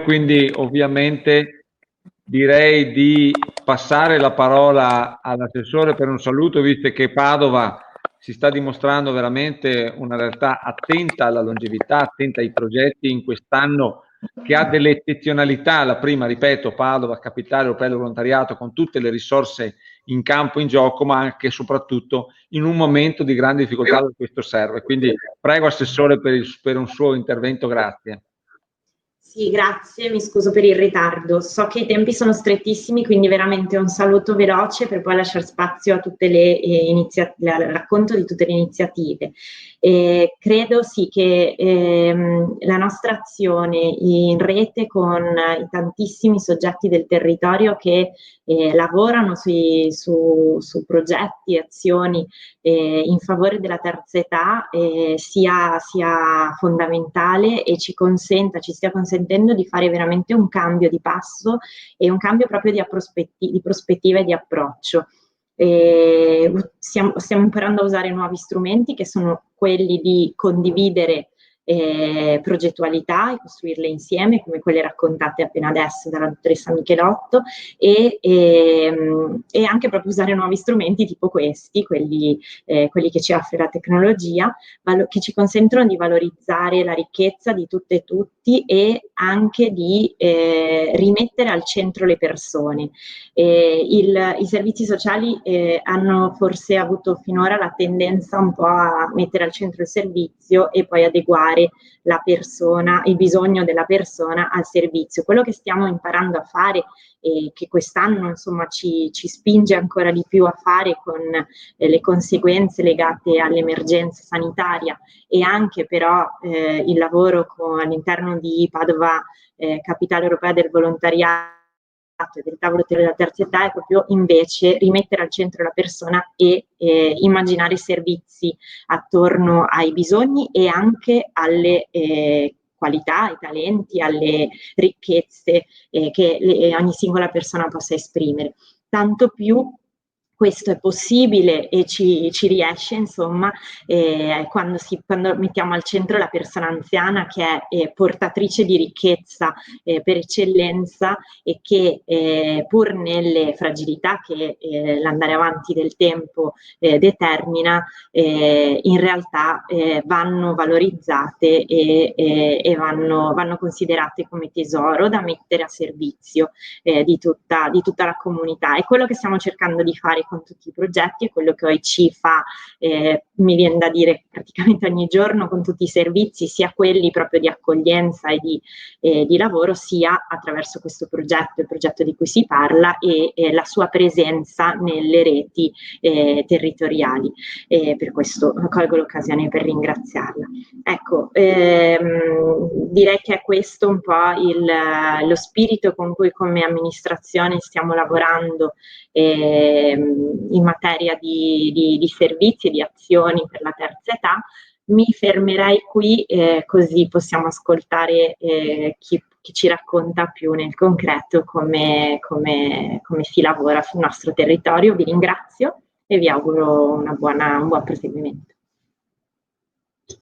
Quindi ovviamente direi di passare la parola all'assessore per un saluto, visto che Padova si sta dimostrando veramente una realtà attenta alla longevità, attenta ai progetti in quest'anno che ha delle eccezionalità. La prima, ripeto, Padova, capitale europea del volontariato, con tutte le risorse in campo, in gioco, ma anche e soprattutto in un momento di grande difficoltà dove questo serve. Quindi prego Assessore per un suo intervento, grazie. Sì, grazie, mi scuso per il ritardo. So che i tempi sono strettissimi, quindi veramente un saluto veloce per poi lasciare spazio a tutte le iniziative, al racconto di tutte le iniziative. Credo sì che la nostra azione in rete con i tantissimi soggetti del territorio che lavorano su progetti e azioni in favore della terza età sia fondamentale e ci stia consentendo di fare veramente un cambio di passo e un cambio proprio di prospettiva e di approccio. Stiamo imparando a usare nuovi strumenti che sono quelli di condividere progettualità e costruirle insieme, come quelle raccontate appena adesso dalla dottoressa Michelotto, e anche proprio usare nuovi strumenti tipo questi, quelli che ci offre la tecnologia, che ci consentono di valorizzare la ricchezza di tutte e tutti e anche di rimettere al centro le persone. I servizi sociali hanno forse avuto finora la tendenza un po' a mettere al centro il servizio e poi adeguare la persona, il bisogno della persona al servizio. Quello che stiamo imparando a fare e che quest'anno insomma ci spinge ancora di più a fare con le conseguenze legate all'emergenza sanitaria e anche però il lavoro all'interno di Padova Capitale Europea del Volontariato e del tavolo della terza età è proprio invece rimettere al centro la persona e immaginare servizi attorno ai bisogni e anche alle qualità, ai talenti, alle ricchezze che ogni singola persona possa esprimere. Tanto più questo è possibile e ci riesce, insomma, quando mettiamo al centro la persona anziana che è portatrice di ricchezza per eccellenza e che pur nelle fragilità che l'andare avanti del tempo determina, in realtà vanno valorizzate e vanno considerate come tesoro da mettere a servizio di tutta la comunità. E quello che stiamo cercando di fare con tutti i progetti è quello che OIC fa, mi viene da dire praticamente ogni giorno con tutti i servizi, sia quelli proprio di accoglienza e di lavoro, sia attraverso questo progetto, il progetto di cui si parla e la sua presenza nelle reti territoriali. Per questo colgo l'occasione per ringraziarla. Ecco, direi che è questo un po' lo spirito con cui come amministrazione stiamo lavorando in materia di servizi e di azioni per la terza età. Mi fermerei qui così possiamo ascoltare chi ci racconta più nel concreto come si lavora sul nostro territorio. Vi ringrazio e vi auguro un buon proseguimento.